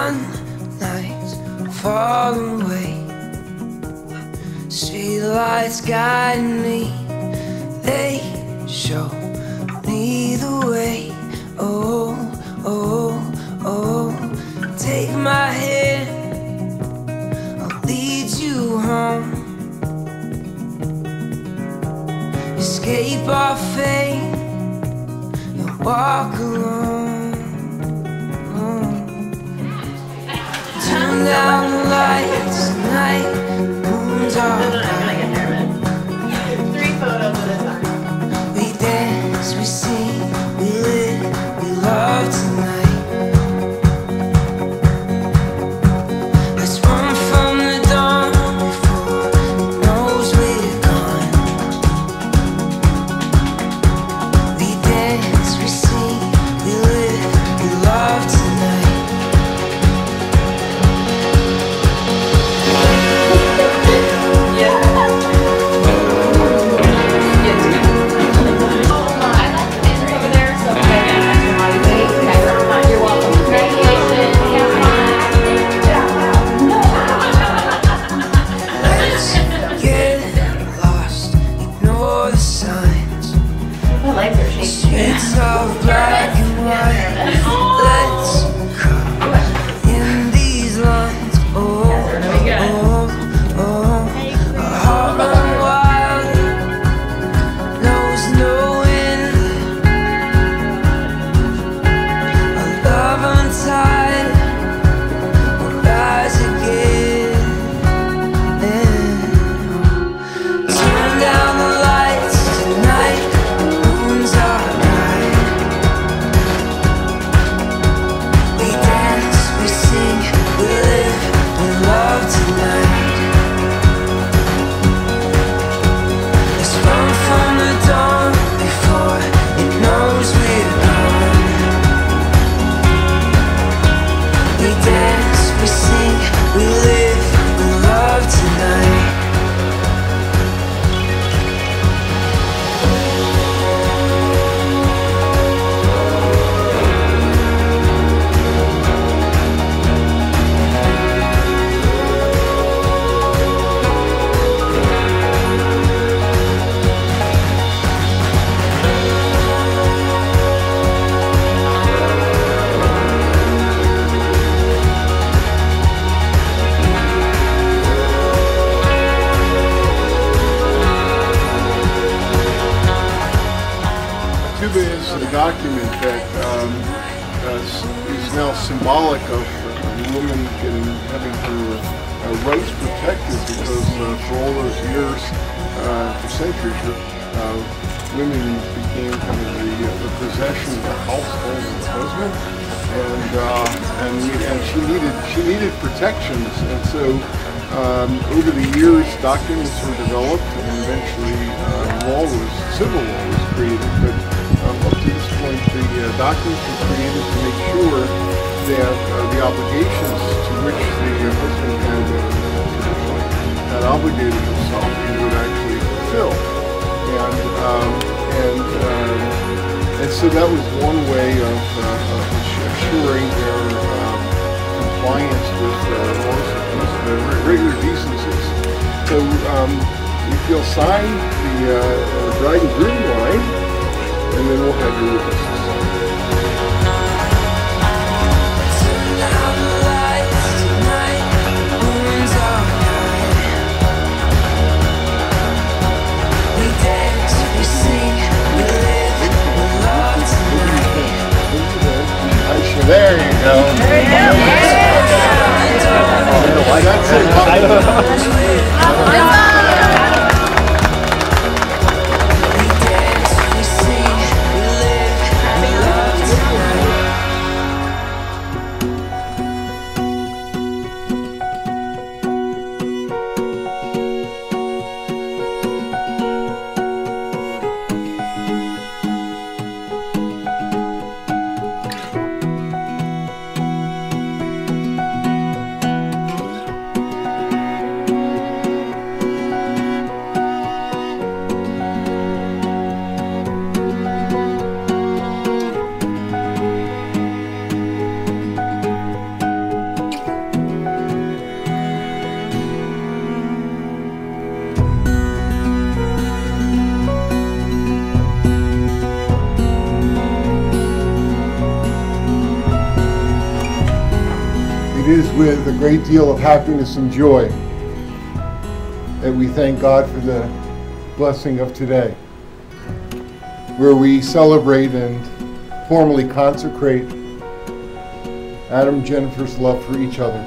One night far away, streetlights guiding me, they show me the way. Oh, oh, oh, take my hand, I'll lead you home. Escape our fate and walk alone. Turn down the lights tonight, moon's all bright. 3 photos at a time. We dance, we sing, we live, we love tonight. Let's run from the dawn before it knows we're gone. We dance, we sing, we live, we love tonight. Streets of black and white, let's come in these lines. Oh, oh, oh, a heart run wild, knows no end, a love untied, will rise again. Turn down the lights tonight. A document that is now symbolic of a woman having her rights protected, because for all those years, for centuries, women became kind of the possession of the household and the husband, and she needed protections, and so over the years documents were developed, and eventually civil law was created. But up to this point, the documents were created to make sure that the obligations to which the husband had obligated himself, he would actually fulfill. And so that was one way of assuring their compliance with laws of regular decencies. So if you'll sign the bride and groom line, and then we'll have your witnesses. There you go. There you go. It is with a great deal of happiness and joy that we thank God for the blessing of today, where we celebrate and formally consecrate Adam and Jennifer's love for each other.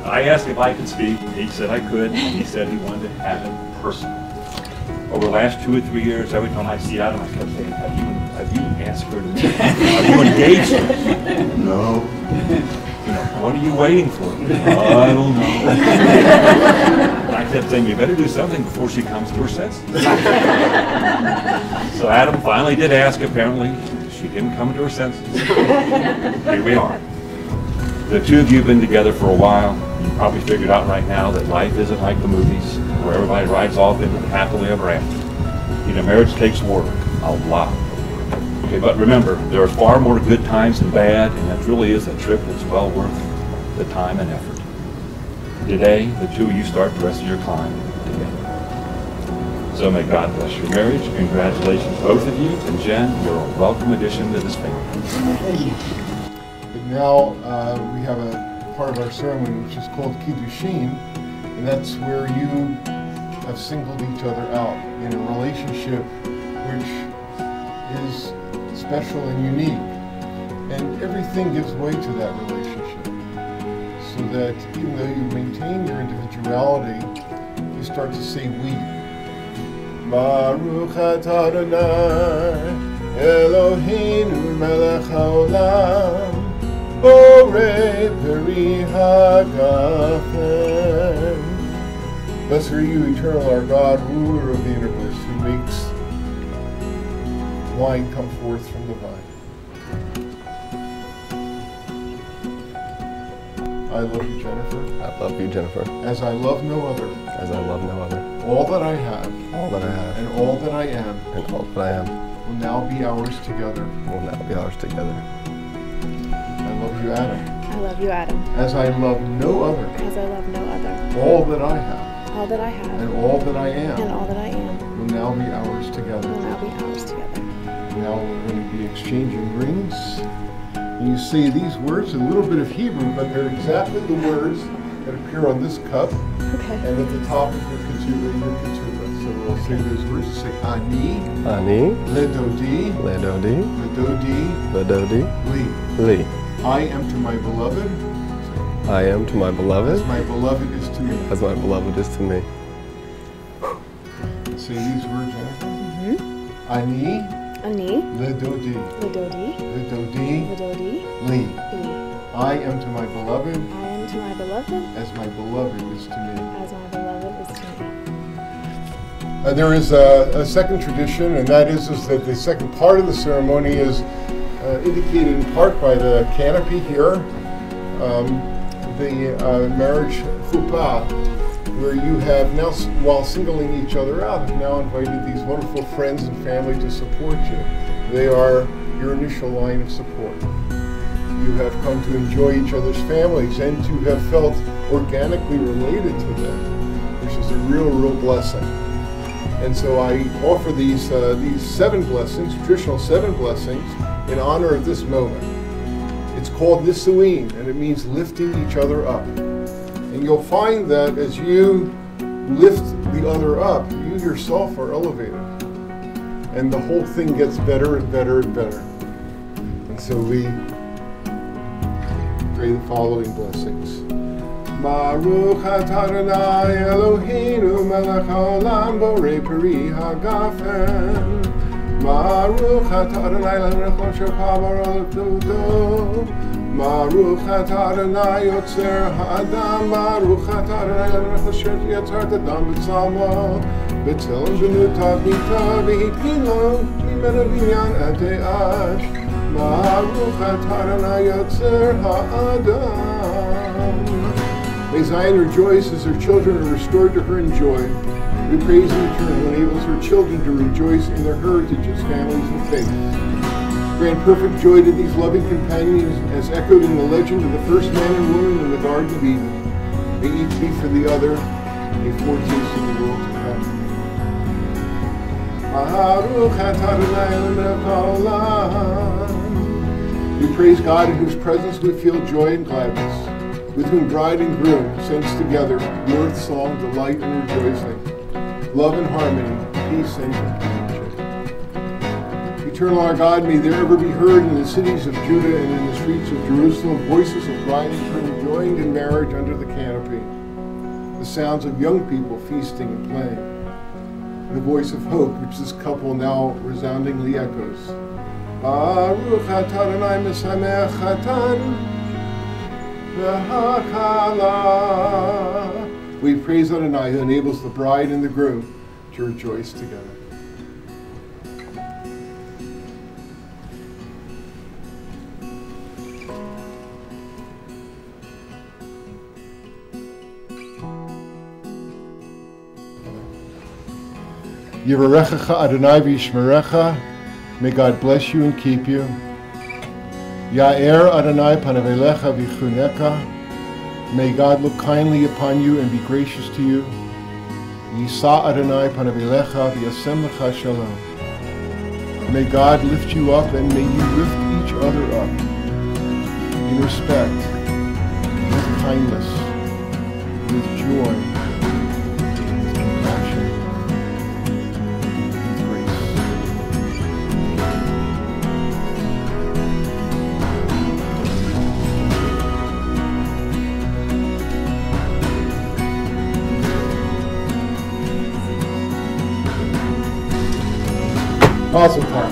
I asked if I could speak. He said I could, and he said he wanted to have it personal. Over the last 2 or 3 years, every time I see Adam, I kept saying, have you answered him? Are you engaged? No. You know, what are you waiting for? I don't know. I kept saying, you better do something before she comes to her senses. So Adam finally did ask, apparently. She didn't come to her senses. Here we are. The two of you have been together for a while. You probably figured out right now that life isn't like the movies, where everybody rides off into the happily ever after. You know, marriage takes work, a lot of work. Okay, but remember, there are far more good times than bad, and that really is a trip that's well worth the time and effort. Today, the two of you start the rest of your climb together. So may God bless your marriage. Congratulations, both of you, and Jen, you're a welcome addition to this family. But now we have a part of our ceremony which is called Kiddushin, and that's where you have singled each other out in a relationship which is special and unique. And everything gives way to that relationship, so that even though you maintain your individuality, you start to say we. Baruch atah Adonai Eloheinu melech haolam borei peri hagafen. Blessed are you, eternal our God, ruler of the universe, who makes wine come forth from the vine. I love you, Jennifer. I love you, Jennifer. As I love no other. As I love no other. All that I have. All that I have. And all that I am. And all that I am. Will now be ours together. Will now be ours together. I love you, Adam. I love you, Adam. As I love no other. As I love no other. All that I have. All that I have. And all that I am. And all that I am. Will now be ours together. Will now be ours together. Now we're going to be exchanging rings. And you say these words, a little bit of Hebrew, but they're exactly the words that appear on this cup. Okay. And at the top of your ketubah, So we'll say those words. Say Ani. Ani. Ledodi. Ledodi. Ledodi. Ledodi. Li. Li. I am to my beloved. I am to my beloved. As my beloved is to me. As my beloved is to me. Say these words, Jennifer. Ani. Ani. Ledodi. Ledodi. Ledodi. Ledodi. Li. Li. I am to my beloved. I am to my beloved. As my beloved is to me. As my beloved is to me. There is a second tradition, and that is that the second part of the ceremony is indicated in part by the canopy here, the marriage chuppah, where you have now, while singling each other out, have now invited these wonderful friends and family to support you. They are your initial line of support. You have come to enjoy each other's families and to have felt organically related to them, which is a real blessing. And so I offer these 7 blessings, traditional 7 blessings, in honor of this moment. It's called Nisuin, and it means lifting each other up. And you'll find that as you lift the other up, you yourself are elevated. And the whole thing gets better and better and better. And so we pray the following blessings. Baruch atah Adonai Eloheinu melech haolam borei peri hagafen. Baruch atah Adonai melech haolam borei peri Baruch atah Adonai yotzer ha'adam. Baruch atah Adonai melech asher yatzar adam b'tzalmo b'tzelem b'nutav b'ita v'hitpilo mimenu binyan atei ash. Baruch atah Adonai yotzer ha'adam. May Zion rejoice as her children are restored to her in joy. We praise in turn who enables her children to rejoice in their heritage as families and faith. Grant perfect joy to these loving companions as echoed in the legend of the first man and woman in the Garden of Eden. May each be for the other a foretaste of the world to come. Baruch atah Adonai melech haolam. We praise God in whose presence we feel joy and gladness. with whom bride and groom sense together mirth, song, delight, and rejoicing, love and harmony, peace and companionship. Eternal our God, may there ever be heard in the cities of Judah and in the streets of Jerusalem voices of bride and groom joined in marriage under the canopy, the sounds of young people feasting and playing, the voice of hope which this couple now resoundingly echoes. Baruch atah Adonai mesamech chatan v'hakala. We praise Adonai who enables the bride and the groom to rejoice together. Yivarechecha Adonai v'yishmerecha. May God bless you and keep you. Ya'er Adonai panav elecha v'chuneka. May God look kindly upon you and be gracious to you. Yisa Adonai panav elecha v'yasem lecha shalom. May God lift you up and may you lift each other up in respect, with kindness, with joy, with compassion. Awesome time.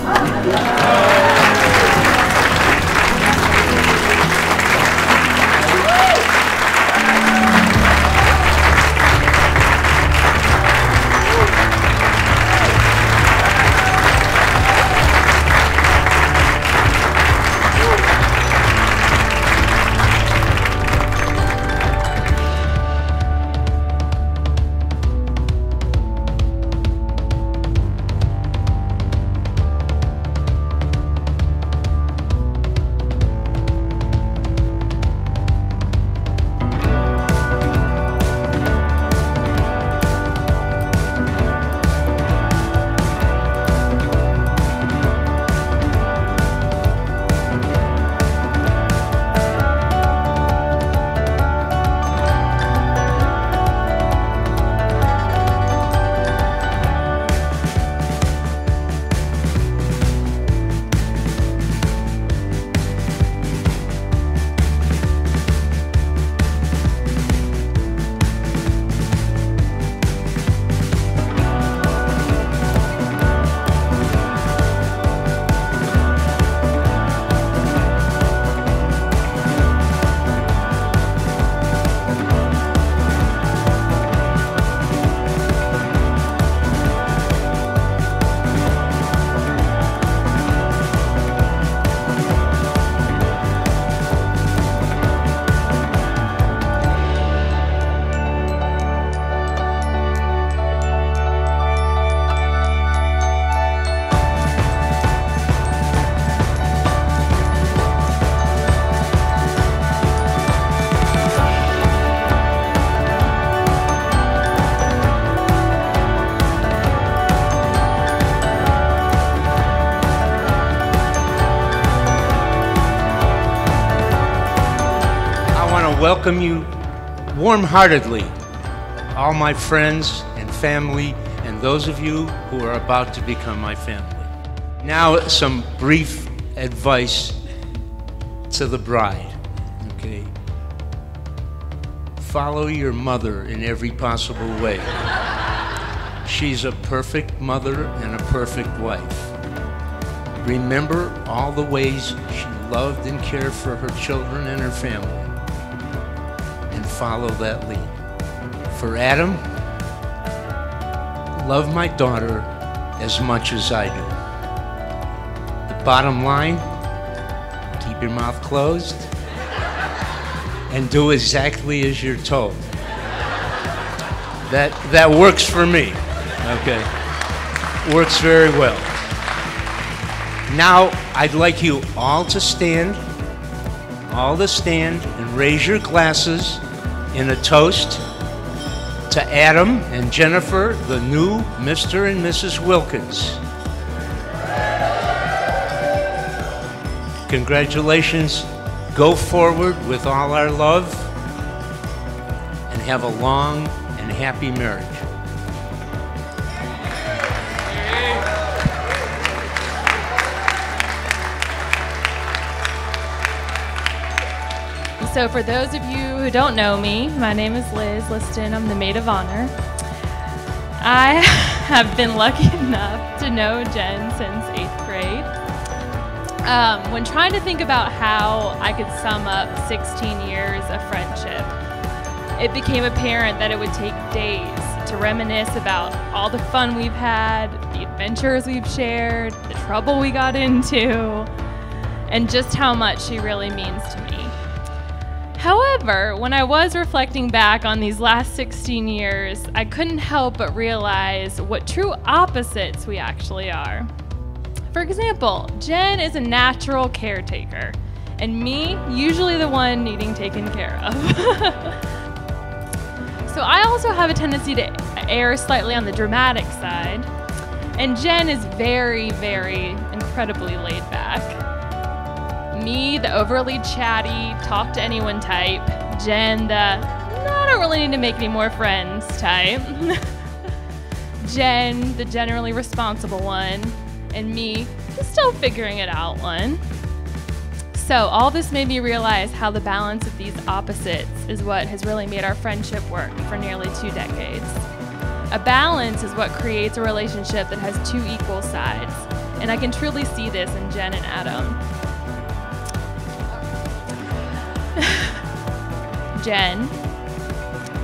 Welcome you warm-heartedly, all my friends and family, and those of you who are about to become my family. Now, some brief advice to the bride, okay? Follow your mother in every possible way. She's a perfect mother and a perfect wife. Remember all the ways she loved and cared for her children and her family. Follow that lead. For Adam, love my daughter as much as I do. The bottom line, keep your mouth closed and do exactly as you're told. That works for me, okay? Works very well. Now, I'd like you all to stand and raise your glasses in a toast to Adam and Jennifer, the new Mr. and Mrs. Wilkins. Congratulations. Go forward with all our love have a long and happy marriage. So for those of you who don't know me, my name is Liz Liston. I'm the maid of honor. I have been lucky enough to know Jen since 8th grade. When trying to think about how I could sum up 16 years of friendship, it became apparent that it would take days to reminisce about all the fun we've had, the adventures we've shared, the trouble we got into, and just how much she really means to me. However, when I was reflecting back on these last 16 years, I couldn't help but realize what true opposites we actually are. For example, Jen is a natural caretaker, and me, usually the one needing taken care of. So I also have a tendency to err slightly on the dramatic side, and Jen is very, very incredibly laid back. Me, the overly chatty, talk to anyone type. Jen, the no, I don't really need to make any more friends type. Jen, the generally responsible one. And me, the still figuring it out one. So all this made me realize how the balance of these opposites is what has really made our friendship work for nearly 2 decades. A balance is what creates a relationship that has 2 equal sides. And I can truly see this in Jen and Adam. Jen,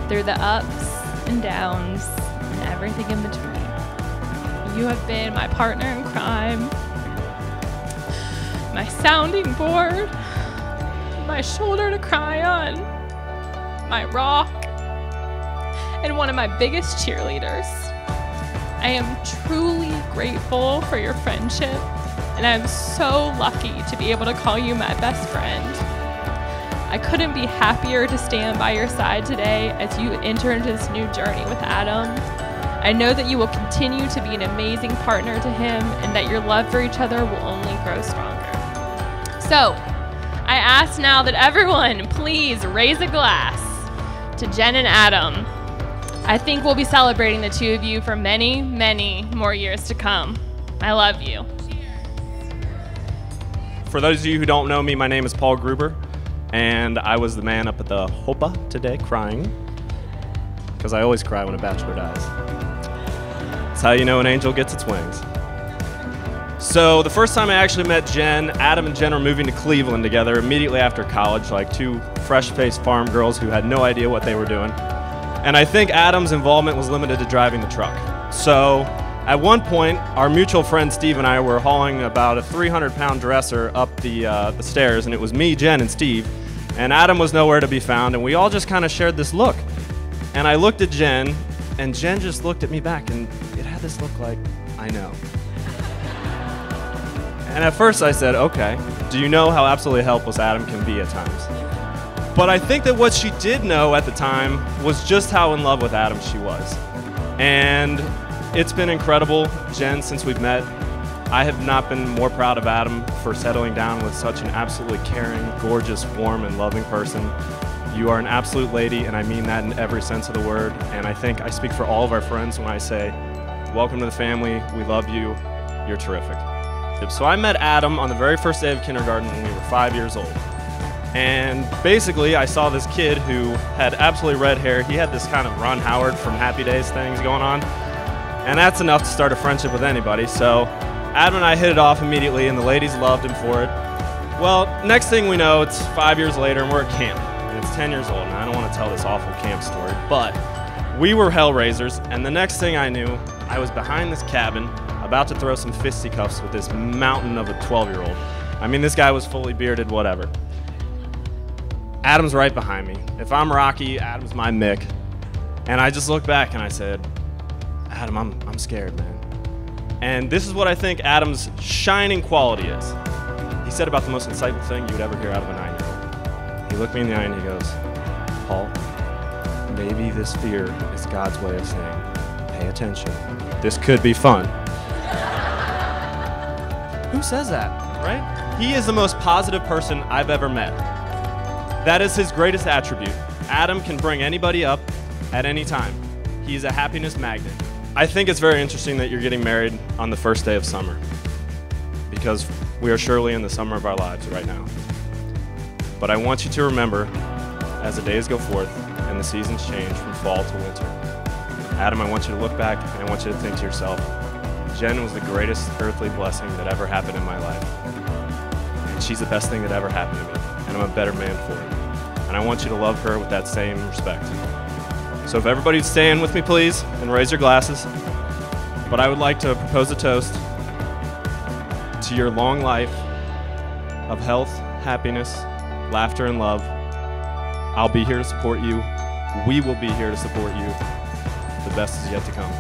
through the ups and downs and everything in between, you have been my partner in crime, my sounding board, my shoulder to cry on, my rock, and one of my biggest cheerleaders. I am truly grateful for your friendship, and I'm so lucky to be able to call you my best friend. I couldn't be happier to stand by your side today as you enter into this new journey with Adam. I know that you will continue to be an amazing partner to him and that your love for each other will only grow stronger. So, I ask now that everyone please raise a glass to Jen and Adam. I think we'll be celebrating the 2 of you for many, many more years to come. I love you. For those of you who don't know me, my name is Paul Gruber. And I was the man up at the Hopa today crying, because I always cry when a bachelor dies. That's how you know an angel gets its wings. So the first time I actually met Jen, Adam and Jen were moving to Cleveland together immediately after college, like 2 fresh-faced farm girls who had no idea what they were doing. And I think Adam's involvement was limited to driving the truck. So at one point, our mutual friend Steve and I were hauling about a 300-pound dresser up the stairs, and it was me, Jen, and Steve. And Adam was nowhere to be found, and we all just kind of shared this look. And I looked at Jen, and Jen just looked at me back, and it had this look like, I know. And at first I said, okay, do you know how absolutely helpless Adam can be at times? But I think that what she did know at the time was just how in love with Adam she was. And it's been incredible, Jen, since we've met. I have not been more proud of Adam for settling down with such an absolutely caring, gorgeous, warm, and loving person. You are an absolute lady, and I mean that in every sense of the word. And I think I speak for all of our friends when I say, welcome to the family, we love you, you're terrific. So I met Adam on the very first day of kindergarten when we were 5 years old. And basically, I saw this kid who had absolutely red hair. He had this kind of Ron Howard from Happy Days things going on. And that's enough to start a friendship with anybody. So Adam and I hit it off immediately, and the ladies loved him for it. Well, next thing we know, it's 5 years later, and we're at camp. And it's 10 years old, and I don't want to tell this awful camp story, but we were hellraisers, and the next thing I knew, I was behind this cabin, about to throw some fisticuffs with this mountain of a 12-year-old. I mean, this guy was fully bearded, whatever. Adam's right behind me. If I'm Rocky, Adam's my Mick. And I just looked back and I said, Adam, I'm scared, man. And this is what I think Adam's shining quality is. He said about the most insightful thing you would ever hear out of a 9-year-old. He looked me in the eye and he goes, Paul, maybe this fear is God's way of saying, pay attention. This could be fun. Who says that, right? He is the most positive person I've ever met. That is his greatest attribute. Adam can bring anybody up at any time. He's a happiness magnet. I think it's very interesting that you're getting married on the first day of summer, because we are surely in the summer of our lives right now. But I want you to remember, as the days go forth and the seasons change from fall to winter, Adam, I want you to look back and I want you to think to yourself, Jen was the greatest earthly blessing that ever happened in my life. And she's the best thing that ever happened to me, and I'm a better man for it. And I want you to love her with that same respect. So if everybody would stand with me, please, and raise your glasses. But I would like to propose a toast to your long life of health, happiness, laughter, and love. I'll be here to support you. We will be here to support you. The best is yet to come.